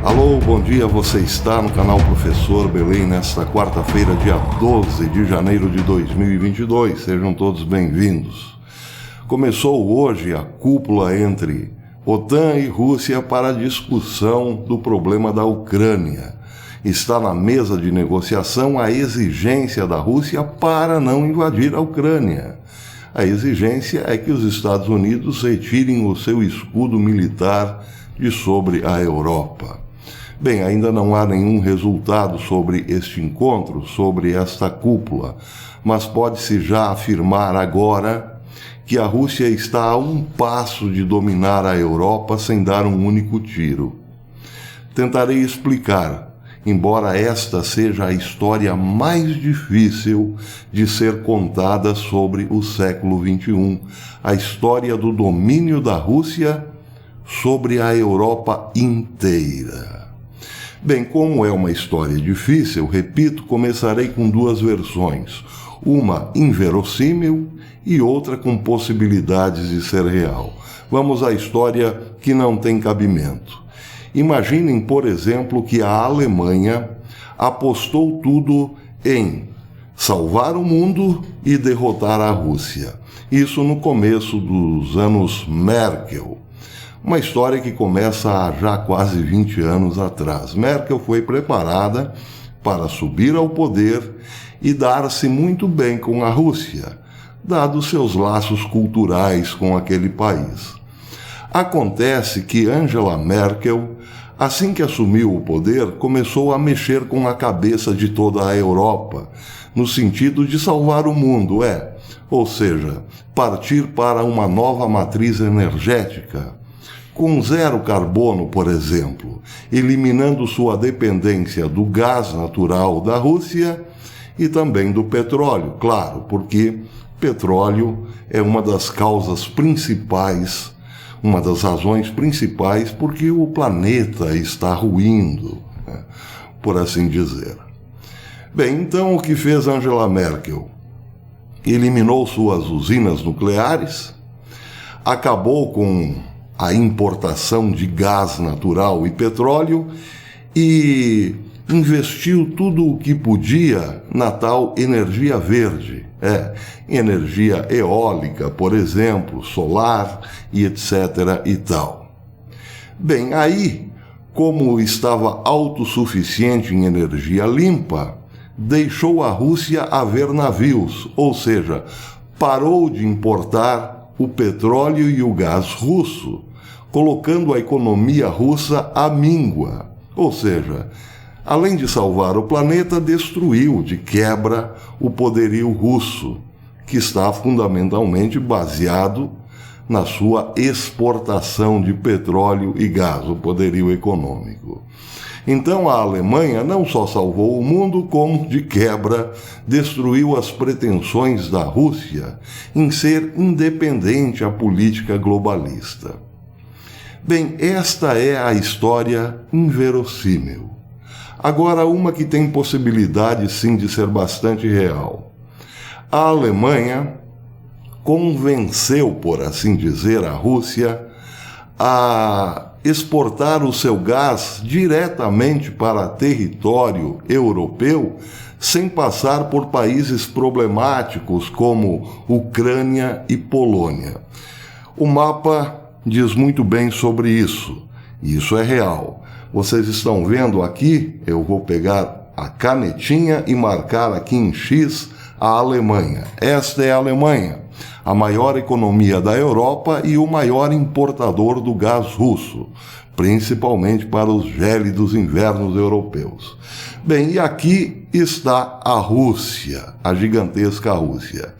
Alô, bom dia, você está no canal Professor Belém nesta quarta-feira, dia 12 de janeiro de 2022. Sejam todos bem-vindos. Começou hoje a cúpula entre OTAN e Rússia para a discussão do problema da Ucrânia. Está na mesa de negociação a exigência da Rússia para não invadir a Ucrânia. A exigência é que os Estados Unidos retirem o seu escudo militar de sobre a Europa. Bem, ainda não há nenhum resultado sobre este encontro, sobre esta cúpula, mas pode-se já afirmar agora que a Rússia está a um passo de dominar a Europa sem dar um único tiro. Tentarei explicar, embora esta seja a história mais difícil de ser contada sobre o século XXI, a história do domínio da Rússia sobre a Europa inteira. Bem, como é uma história difícil, repito, começarei com duas versões, uma inverossímil e outra com possibilidades de ser real. Vamos à história que não tem cabimento. Imaginem, por exemplo, que a Alemanha apostou tudo em salvar o mundo e derrotar a Rússia. Isso no começo dos anos Merkel. Uma história que começa há já quase 20 anos atrás. Merkel foi preparada para subir ao poder e dar-se muito bem com a Rússia, dados seus laços culturais com aquele país. Acontece que Angela Merkel, assim que assumiu o poder, começou a mexer com a cabeça de toda a Europa, no sentido de salvar o mundo, ou seja, partir para uma nova matriz energética, com zero carbono, por exemplo, eliminando sua dependência do gás natural da Rússia e também do petróleo, claro, porque petróleo é uma das causas principais, uma das razões principais porque o planeta está ruindo, por assim dizer. Bem, então o que fez Angela Merkel? Eliminou suas usinas nucleares, acabou com a importação de gás natural e petróleo e investiu tudo o que podia na tal energia verde, energia eólica, por exemplo, solar e etc. e tal. Bem, aí, como estava autossuficiente em energia limpa, deixou a Rússia haver navios, ou seja, parou de importar o petróleo e o gás russo, colocando a economia russa à míngua. Ou seja, além de salvar o planeta, destruiu de quebra o poderio russo, que está fundamentalmente baseado na sua exportação de petróleo e gás, o poderio econômico. Então a Alemanha não só salvou o mundo, como, de quebra, destruiu as pretensões da Rússia em ser independente à política globalista. Bem, esta é a história inverossímil. Agora, uma que tem possibilidade, sim, de ser bastante real. A Alemanha convenceu, por assim dizer, a Rússia a exportar o seu gás diretamente para território europeu, sem passar por países problemáticos como Ucrânia e Polônia. O mapa diz muito bem sobre isso. Isso é real. Vocês estão vendo aqui, eu vou pegar a canetinha e marcar aqui em X a Alemanha. Esta é a Alemanha, a maior economia da Europa e o maior importador do gás russo, principalmente para os gélidos invernos europeus. Bem, e aqui está a Rússia, a gigantesca Rússia.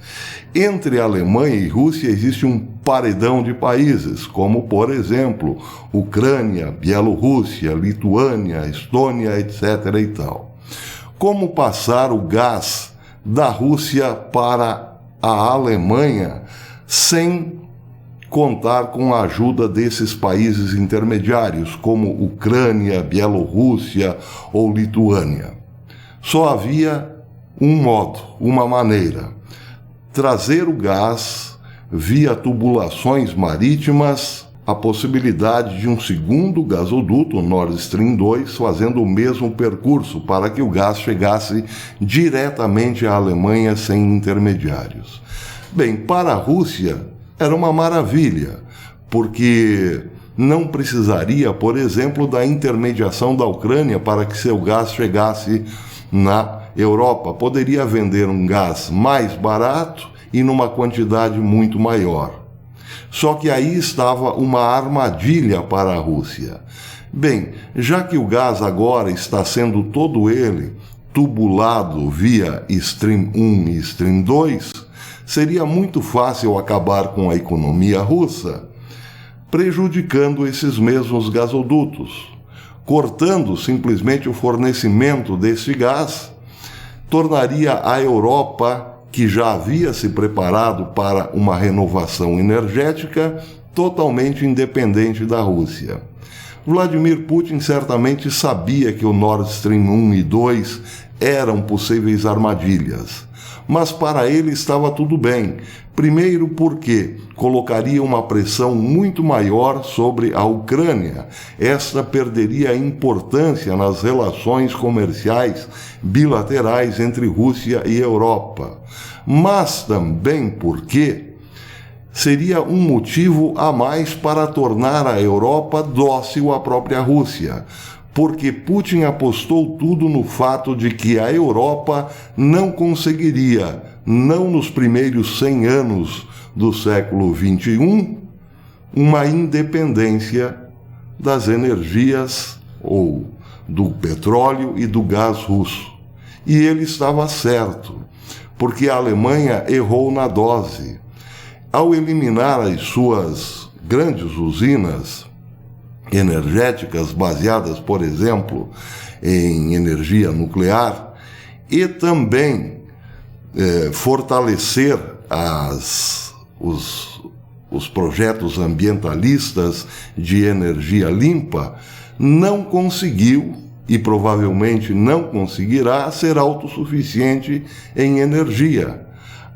Entre a Alemanha e Rússia existe um paredão de países, como, por exemplo, Ucrânia, Bielorrússia, Lituânia, Estônia, etc. e tal. Como passar o gás da Rússia para a Alemanha sem contar com a ajuda desses países intermediários, como Ucrânia, Bielorrússia ou Lituânia? Só havia um modo, uma maneira: trazer o gás via tubulações marítimas a possibilidade de um segundo gasoduto, o Nord Stream 2, fazendo o mesmo percurso para que o gás chegasse diretamente à Alemanha sem intermediários. Bem, para a Rússia era uma maravilha, porque não precisaria, por exemplo, da intermediação da Ucrânia para que seu gás chegasse na Europa. Poderia vender um gás mais barato e numa quantidade muito maior. Só que aí estava uma armadilha para a Rússia. Bem, já que o gás agora está sendo todo ele tubulado via Stream 1 e Stream 2, seria muito fácil acabar com a economia russa, prejudicando esses mesmos gasodutos, cortando simplesmente o fornecimento desse gás, tornaria a Europa, que já havia se preparado para uma renovação energética, totalmente independente da Rússia. Vladimir Putin certamente sabia que o Nord Stream 1 e 2 eram possíveis armadilhas, mas para ele estava tudo bem. Primeiro porque colocaria uma pressão muito maior sobre a Ucrânia. Esta perderia importância nas relações comerciais bilaterais entre Rússia e Europa. Mas também porque seria um motivo a mais para tornar a Europa dócil à própria Rússia, porque Putin apostou tudo no fato de que a Europa não conseguiria, não nos primeiros 100 anos do século XXI, uma independência das energias ou do petróleo e do gás russo. E ele estava certo, porque a Alemanha errou na dose. Ao eliminar as suas grandes usinas energéticas baseadas, por exemplo, em energia nuclear, e também fortalecer os projetos ambientalistas de energia limpa, não conseguiu e provavelmente não conseguirá ser autossuficiente em energia.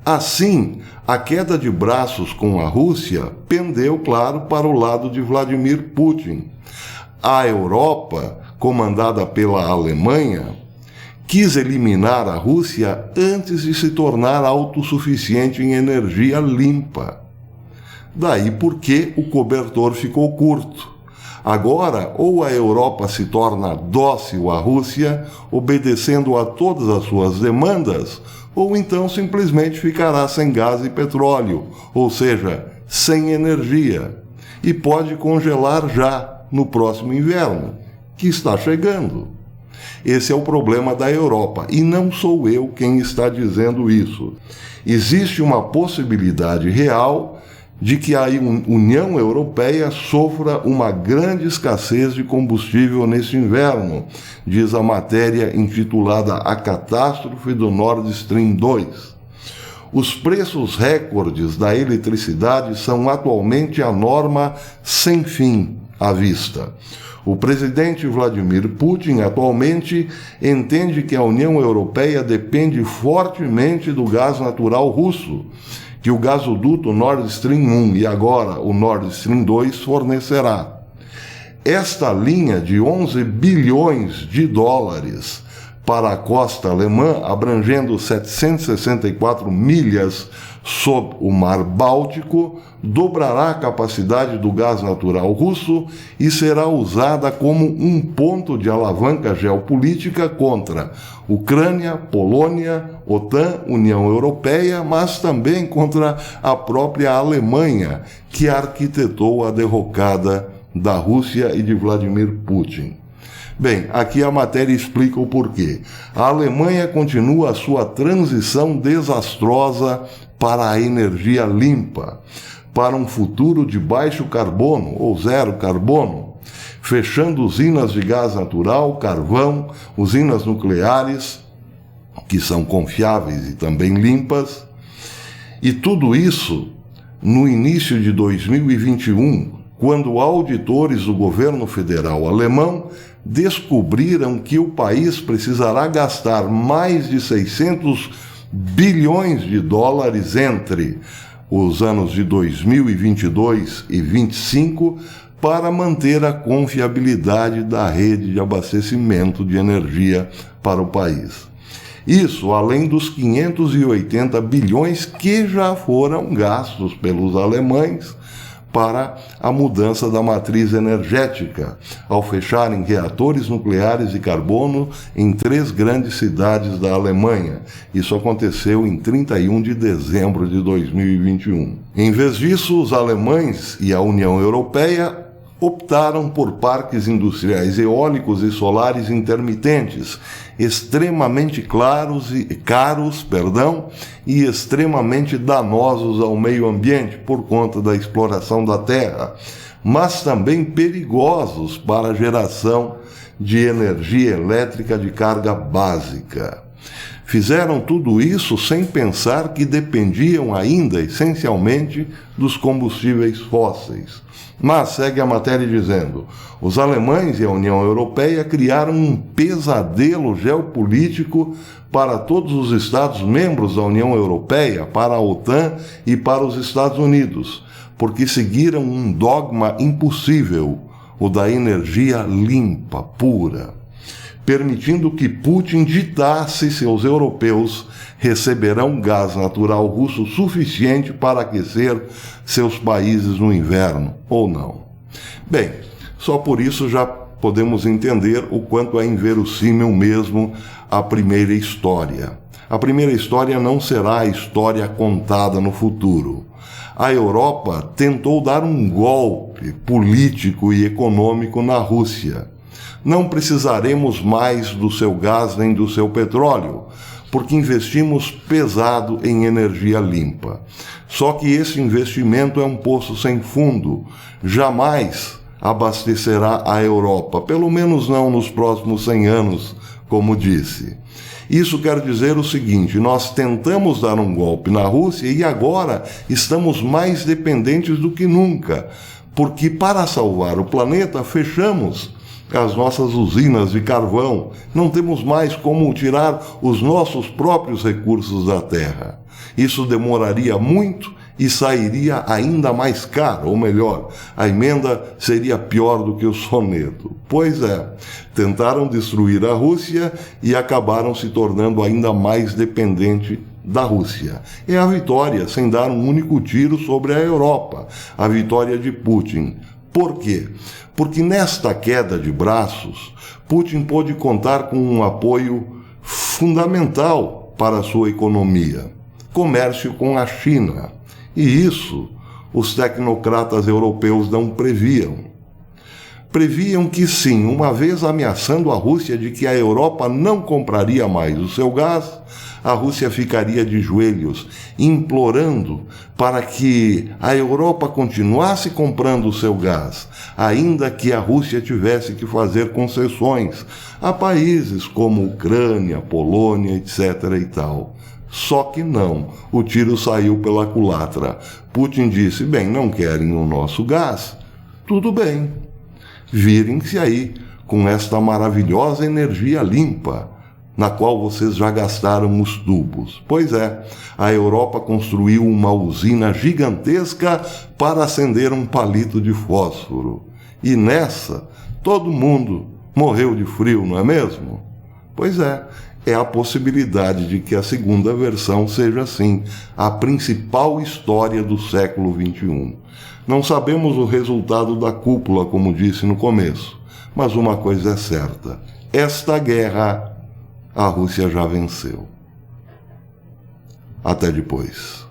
Assim, a queda de braços com a Rússia pendeu, claro, para o lado de Vladimir Putin. A Europa, comandada pela Alemanha, quis eliminar a Rússia antes de se tornar autossuficiente em energia limpa. Daí porque o cobertor ficou curto. Agora, ou a Europa se torna dócil à Rússia, obedecendo a todas as suas demandas, ou então simplesmente ficará sem gás e petróleo, ou seja, sem energia, e pode congelar já no próximo inverno, que está chegando. Esse é o problema da Europa, e não sou eu quem está dizendo isso. Existe uma possibilidade real de que a União Europeia sofra uma grande escassez de combustível neste inverno, diz a matéria intitulada A Catástrofe do Nord Stream 2. Os preços recordes da eletricidade são atualmente a norma sem fim à vista. O presidente Vladimir Putin atualmente entende que a União Europeia depende fortemente do gás natural russo, que o gasoduto Nord Stream 1 e agora o Nord Stream 2 fornecerá. Esta linha de 11 bilhões de dólares para a costa alemã, abrangendo 764 milhas sob o Mar Báltico, dobrará a capacidade do gás natural russo e será usada como um ponto de alavanca geopolítica contra Ucrânia, Polônia, OTAN, União Europeia, mas também contra a própria Alemanha, que arquitetou a derrocada da Rússia e de Vladimir Putin. Bem, aqui a matéria explica o porquê. A Alemanha continua a sua transição desastrosa para a energia limpa, para um futuro de baixo carbono ou zero carbono, fechando usinas de gás natural, carvão, usinas nucleares, que são confiáveis e também limpas, e tudo isso no início de 2021, quando auditores do governo federal alemão descobriram que o país precisará gastar mais de 600 bilhões de dólares entre os anos de 2022 e 2025 para manter a confiabilidade da rede de abastecimento de energia para o país. Isso além dos 580 bilhões que já foram gastos pelos alemães para a mudança da matriz energética, ao fecharem reatores nucleares de carbono em 3 grandes cidades da Alemanha. Isso aconteceu em 31 de dezembro de 2021. Em vez disso, os alemães e a União Europeia optaram por parques industriais eólicos e solares intermitentes, extremamente caros e extremamente danosos ao meio ambiente por conta da exploração da terra, mas também perigosos para a geração de energia elétrica de carga básica. Fizeram tudo isso sem pensar que dependiam ainda essencialmente dos combustíveis fósseis. Mas segue a matéria dizendo: os alemães e a União Europeia criaram um pesadelo geopolítico para todos os Estados membros da União Europeia, para a OTAN e para os Estados Unidos, porque seguiram um dogma impossível, o da energia limpa, pura, permitindo que Putin ditasse se os europeus receberão gás natural russo suficiente para aquecer seus países no inverno ou não. Bem, só por isso já podemos entender o quanto é inverossímil mesmo a primeira história. A primeira história não será a história contada no futuro. A Europa tentou dar um golpe político e econômico na Rússia. Não precisaremos mais do seu gás nem do seu petróleo, porque investimos pesado em energia limpa. Só que esse investimento é um poço sem fundo. Jamais abastecerá a Europa, pelo menos não nos próximos 100 anos, como disse. Isso quer dizer o seguinte: nós tentamos dar um golpe na Rússia e agora estamos mais dependentes do que nunca, porque para salvar o planeta fechamos as nossas usinas de carvão, não temos mais como tirar os nossos próprios recursos da terra. Isso demoraria muito e sairia ainda mais caro, ou melhor, a emenda seria pior do que o soneto. Pois é, tentaram destruir a Rússia e acabaram se tornando ainda mais dependente da Rússia. É a vitória, sem dar um único tiro sobre a Europa, a vitória de Putin. Por quê? Porque nesta queda de braços, Putin pôde contar com um apoio fundamental para a sua economia: comércio com a China. E isso os tecnocratas europeus não previam. Previam que sim, uma vez ameaçando a Rússia de que a Europa não compraria mais o seu gás, a Rússia ficaria de joelhos, implorando para que a Europa continuasse comprando o seu gás, ainda que a Rússia tivesse que fazer concessões a países como Ucrânia, Polônia, etc. e tal. Só que não, o tiro saiu pela culatra. Putin disse: bem, não querem o nosso gás? Tudo bem. Virem-se aí com esta maravilhosa energia limpa, na qual vocês já gastaram os tubos. Pois é, a Europa construiu uma usina gigantesca para acender um palito de fósforo. E nessa, todo mundo morreu de frio, não é mesmo? Pois é a possibilidade de que a segunda versão seja, sim, a principal história do século XXI. Não sabemos o resultado da cúpula, como disse no começo, mas uma coisa é certa: esta guerra a Rússia já venceu. Até depois.